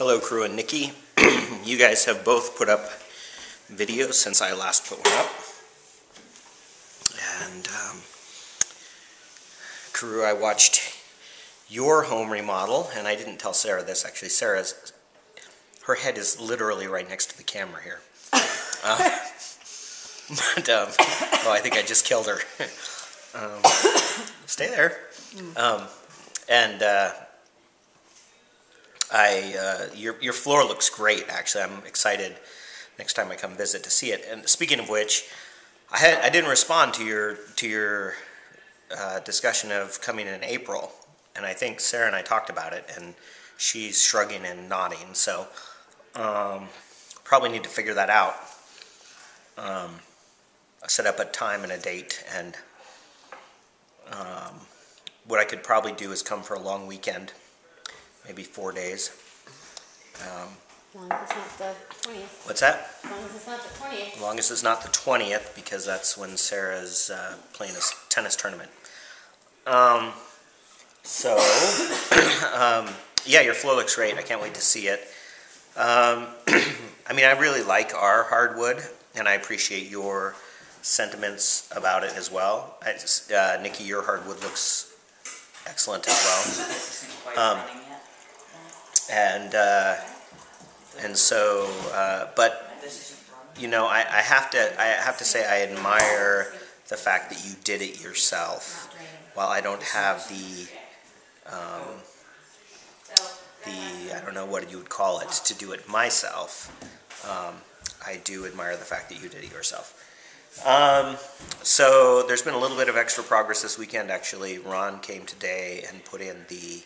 Hello, Crew and Nikki. You guys have both put up videos since I last put one up. And, Crew, I watched your home remodel, and I didn't tell Sarah this, actually. Her head is literally right next to the camera here. I think I just killed her. Stay there. Your floor looks great, actually. I'm excited next time I come visit to see it. And speaking of which, I didn't respond to your discussion of coming in April, and I think Sarah and I talked about it, and she's shrugging and nodding. So probably need to figure that out. I set up a time and a date, and what I could probably do is come for a long weekend. Maybe 4 days. As long as it's not the 20th. What's that? As long as it's not the 20th. As long as it's not the 20th, because that's when Sarah's playing a tennis tournament. Yeah, your floor looks great. I can't wait to see it. I mean, I really like our hardwood, and I appreciate your sentiments about it as well. Nikki, your hardwood looks excellent as well. But you know, I have to say I admire the fact that you did it yourself. While I don't have the I don't know what you would call it, to do it myself, I do admire the fact that you did it yourself. So there's been a little bit of extra progress this weekend, actually. Ron came today and put in the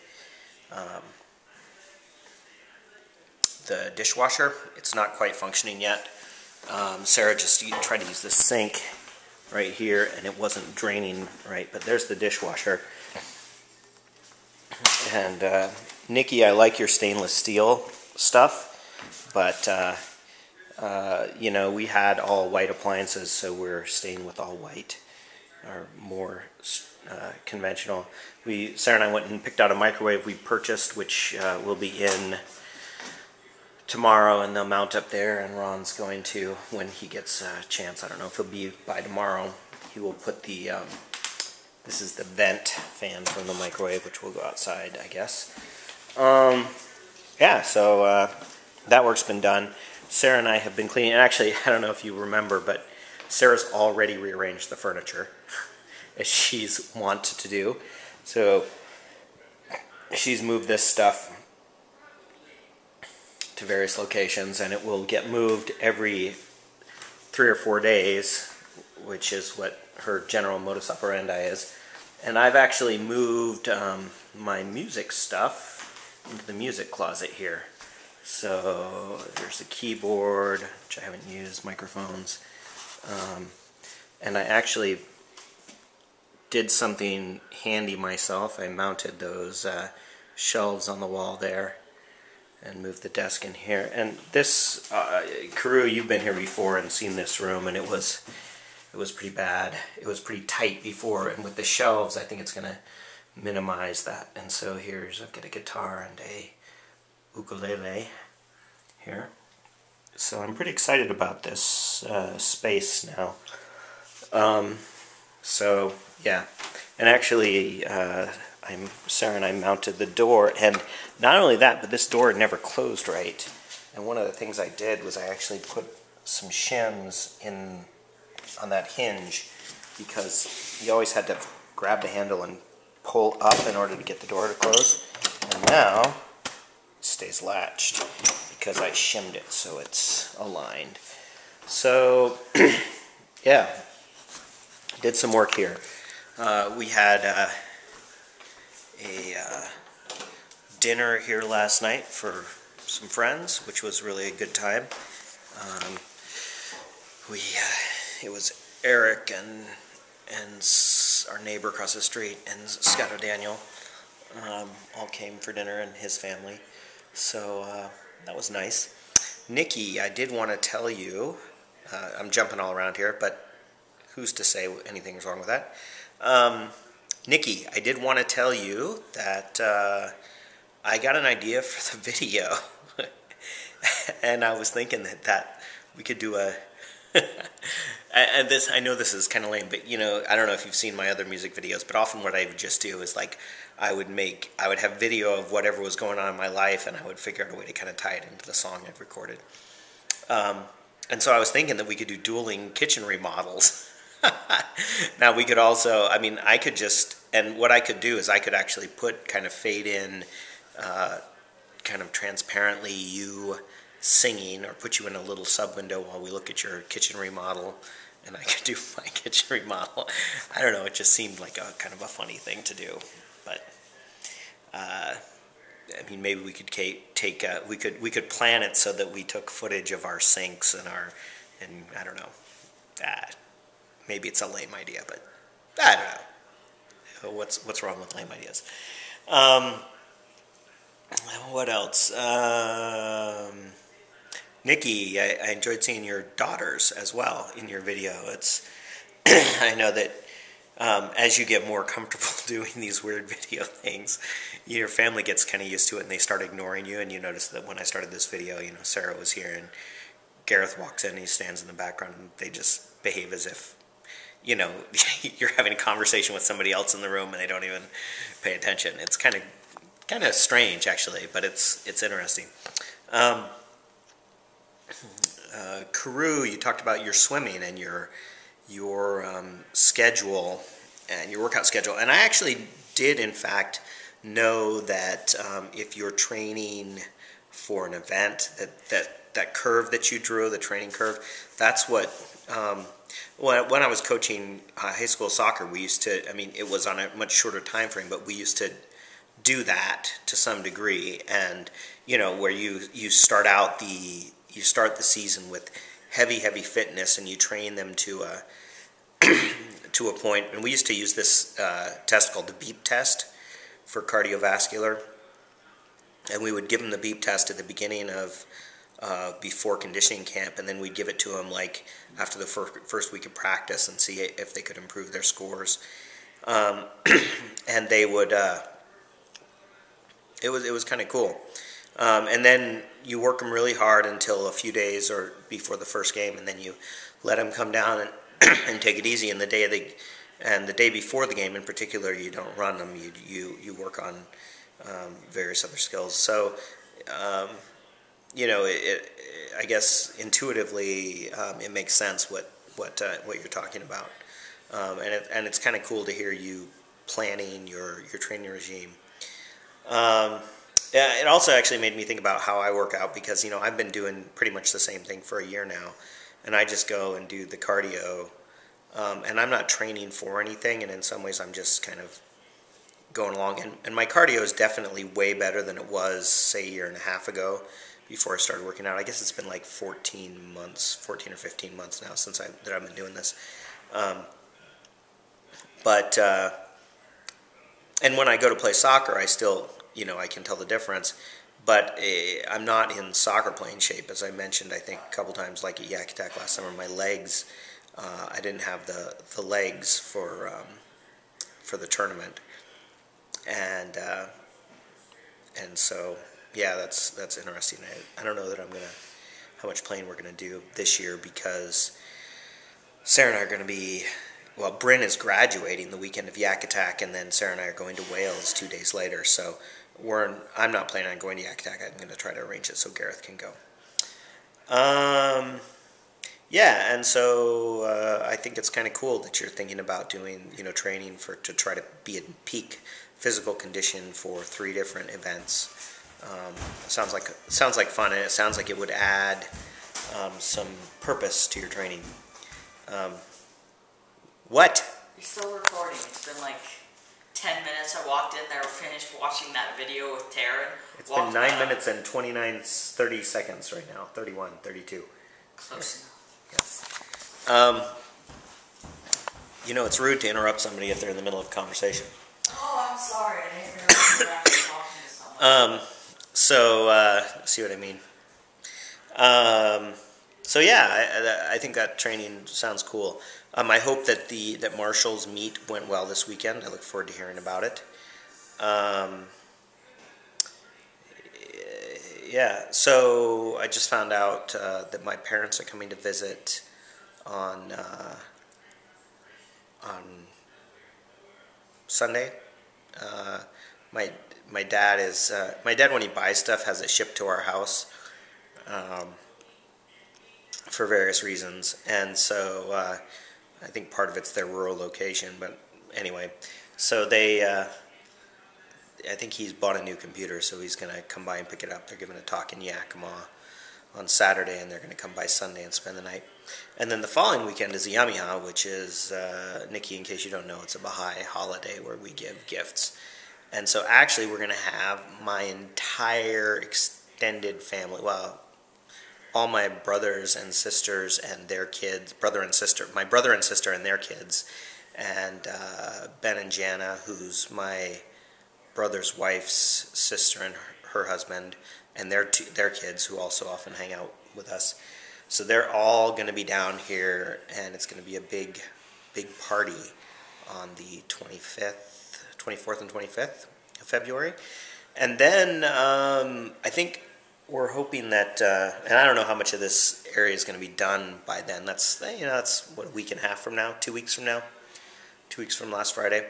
dishwasher. It's not quite functioning yet. Sarah just tried to use the sink right here, and it wasn't draining right, but there's the dishwasher. And Nikki, I like your stainless steel stuff, but you know, we had all white appliances, so we're staying with all white, or more conventional. Sarah and I went and picked out a microwave we purchased, which will be in tomorrow, and they'll mount up there, and Ron's going to, when he gets a chance, I don't know if it'll be by tomorrow, he will put the, this is the vent fan from the microwave, which will go outside, I guess. Yeah, so that work's been done. Sarah and I have been cleaning, and actually, I don't know if you remember, but Sarah's already rearranged the furniture, as she's wanted to do. So she's moved this stuff to various locations, and it will get moved every 3 or 4 days, which is what her general modus operandi is. And I've actually moved my music stuff into the music closet here. So there's a keyboard, which I haven't used, microphones, and I actually did something handy myself. I mounted those shelves on the wall there and moved the desk in here. And this, Carew, you've been here before and seen this room, and it was pretty bad. It was pretty tight before, and with the shelves, I think it's going to minimize that. And so I've got a guitar and a ukulele here. So I'm pretty excited about this space now. So yeah, and actually, Sarah and I mounted the door, and not only that, but this door never closed right. And one of the things I did was I actually put some shims in on that hinge, because you always had to grab the handle and pull up in order to get the door to close. And now it stays latched because I shimmed it so it's aligned. So yeah, did some work here. We had a dinner here last night for some friends, which was really a good time. It was Eric and our neighbor across the street and Scott O'Daniel all came for dinner, and his family. So that was nice. Nikki, I did want to tell you, I'm jumping all around here, but who's to say anything's wrong with that? Nikki, I did want to tell you that I got an idea for the video. And I was thinking that we could do a and this, I know this is kind of lame, but I don't know if you've seen my other music videos, but often what I would just do is like I would have video of whatever was going on in my life, and I would figure out a way to kind of tie it into the song I've recorded. And so I was thinking that we could do dueling kitchen remodels. Now we could also, I could just, and what I could do is I could actually kind of fade in, kind of transparently you singing, or put you in a little sub window while we look at your kitchen remodel, and I could do my kitchen remodel. I don't know, it just seemed like a kind of a funny thing to do, but maybe we could we could plan it so that we took footage of our sinks and I don't know. Maybe it's a lame idea, but I don't know. What's wrong with lame ideas? What else? Nikki, I enjoyed seeing your daughters as well in your video. I know that as you get more comfortable doing these weird video things, your family gets kind of used to it, and they start ignoring you. And you notice that when I started this video, Sarah was here, and Gareth walks in, and he stands in the background, and they just behave as if you're having a conversation with somebody else in the room, and they don't even pay attention. It's kind of strange, actually, but it's interesting. Carew, you talked about your swimming and your schedule and your workout schedule, and I actually did, in fact, know that if you're training for an event, that curve that you drew, the training curve, that's what. When I was coaching high school soccer, we used to. It was on a much shorter time frame, but we used to do that to some degree, and where you start the season with heavy fitness, and you train them to a point. And we used to use this test called the beep test for cardiovascular, and we would give them the beep test at the beginning of before conditioning camp, and then we'd give it to them like after the first week of practice and see if they could improve their scores. And they would. It was kind of cool. And then you work them really hard until a few days or before the first game, and then you let them come down and take it easy. And the day before the game, in particular, you don't run them. You work on various other skills. So, I guess intuitively it makes sense what you're talking about, and it's kind of cool to hear you planning your training regime. Yeah, it also actually made me think about how I work out, because I've been doing pretty much the same thing for a year now, and I just go and do the cardio, and I'm not training for anything, and in some ways I'm just kind of going along, and my cardio is definitely way better than it was, say, a year and a half ago before I started working out. I guess it's been like 14 or 15 months now since I've been doing this, and when I go to play soccer, I still I can tell the difference, but I'm not in soccer playing shape, as I mentioned, I think, a couple times, like at Yak Attack last summer. My legs, I didn't have the legs for the tournament, and so yeah, that's interesting. I don't know that how much playing we're gonna do this year, because Sarah and I are gonna be. Well, Bryn is graduating the weekend of Yak Attack, and then Sarah and I are going to Wales 2 days later. So I'm not planning on going to Yak Attack. I'm going to try to arrange it so Gareth can go. Yeah, and so I think it's kind of cool that you're thinking about doing training to try to be in peak physical condition for 3 different events. Sounds like fun, and it sounds like it would add some purpose to your training. What? You're still recording. It's been like 10 minutes. I walked in there, finished watching that video with Taryn. It's been 9 minutes and 30 seconds right now. 31, 32. Close enough. Yes. It's rude to interrupt somebody if they're in the middle of a conversation. Oh, I'm sorry. I didn't realize you were actually talking to someone. See what I mean? So yeah, I think that training sounds cool. I hope that that Marshall's meet went well this weekend. I look forward to hearing about it. yeah, so I just found out that my parents are coming to visit on Sunday. Uh, my my dad is my dad, when he buys stuff, has it shipped to our house for various reasons, and so I think part of it's their rural location. But anyway, so I think he's bought a new computer, so he's going to come by and pick it up. They're giving a talk in Yakima on Saturday, and they're going to come by Sunday and spend the night. And then the following weekend is Yamiha, which is, Nikki, in case you don't know, it's a Baha'i holiday where we give gifts. And so actually we're going to have my entire extended family, well, all my brothers and sisters and their kids, my brother and sister and their kids, and Ben and Jana, who's my brother's wife's sister and her husband, and their kids, who also often hang out with us. So they're all going to be down here, and it's going to be a big party on the 24th and 25th of February. And then I think we're hoping that, and I don't know how much of this area is going to be done by then. That's what, a week and a half from now, 2 weeks from now, 2 weeks from last Friday.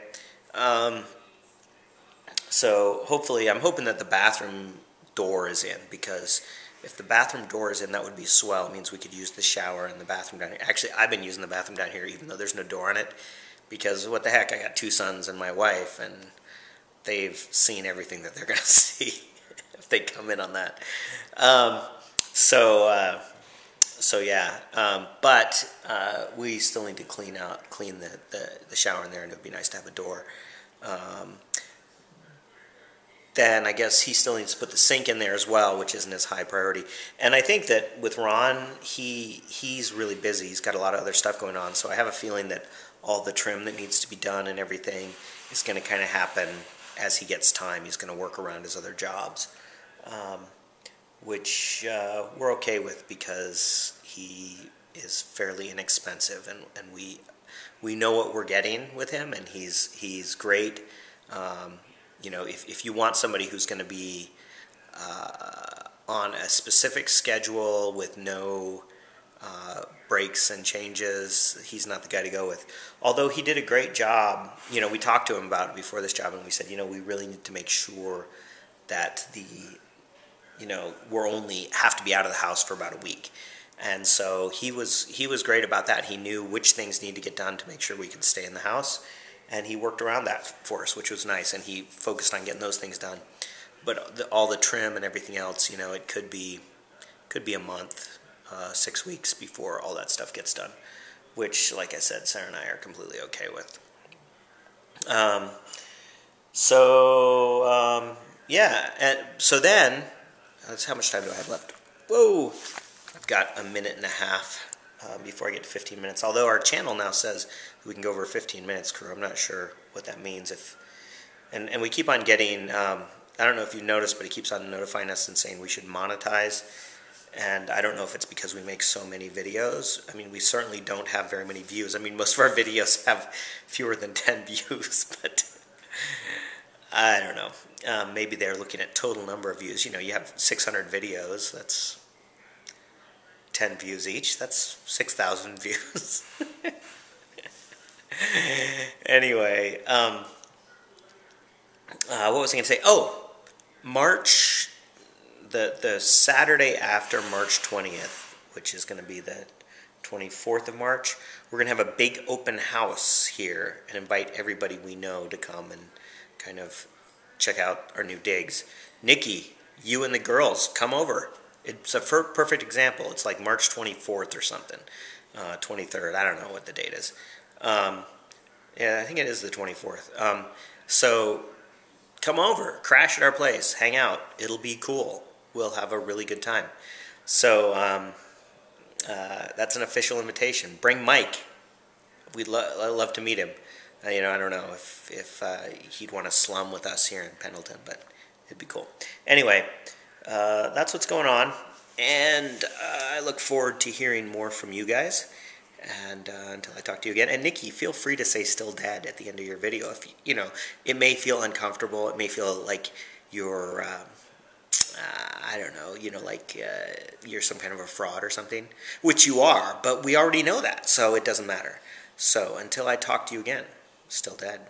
So hopefully, I'm hoping that the bathroom door is in, because if the bathroom door is in, that would be swell. It means we could use the shower and the bathroom down here. Actually, I've been using the bathroom down here even though there's no door on it, because what the heck, I got 2 sons and my wife, and they've seen everything that they're going to see if they come in on that. So yeah, but we still need to clean the shower in there, and it would be nice to have a door. Then I guess he still needs to put the sink in there as well, which isn't his high priority. And I think that with Ron, he's really busy. He's got a lot of other stuff going on, so I have a feeling that all the trim that needs to be done and everything is going to kind of happen as he gets time. He's going to work around his other jobs, which we're okay with, because he is fairly inexpensive, and we know what we're getting with him, and he's great. If you want somebody who's going to be on a specific schedule with no breaks and changes, he's not the guy to go with. Although he did a great job. We talked to him about it before this job, and we said, we really need to make sure that we're only have to be out of the house for about a week. And so he was great about that. He knew which things need to get done to make sure we could stay in the house. And he worked around that for us, which was nice, and he focused on getting those things done. But all the trim and everything else, it could be a month, 6 weeks before all that stuff gets done, which, like I said, Sarah and I are completely okay with. Yeah, and so then, let's how much time do I have left? Whoa, I've got a minute and a half before I get to 15 minutes. Although our channel now says we can go over 15 minutes, crew. I'm not sure what that means. And we keep on getting, I don't know if you noticed, but it keeps on notifying us and saying we should monetize. And I don't know if it's because we make so many videos. I mean, we certainly don't have very many views. I mean, most of our videos have fewer than 10 views, but I don't know. Maybe they're looking at total number of views. You have 600 videos. That's 10 views each. That's 6,000 views. Anyway, what was I going to say? Oh, March, the Saturday after March 20th, which is going to be the 24th of March, we're going to have a big open house here and invite everybody we know to come and kind of check out our new digs. Nikki, you and the girls, come over. It's a perfect example. It's like March 24th or something, 23rd. I don't know what the date is. Yeah, I think it is the 24th. So come over, crash at our place, hang out. It'll be cool. We'll have a really good time. So that's an official invitation. Bring Mike. I'd love to meet him. I don't know if he'd want to slum with us here in Pendleton, but it'd be cool. Anyway, that's what's going on, and I look forward to hearing more from you guys. And until I talk to you again, and Nikki, feel free to say "still dead" at the end of your video. If it may feel uncomfortable, it may feel like you're I don't know, like you're some kind of a fraud or something, which you are, but we already know that, so it doesn't matter. So until I talk to you again, still dead.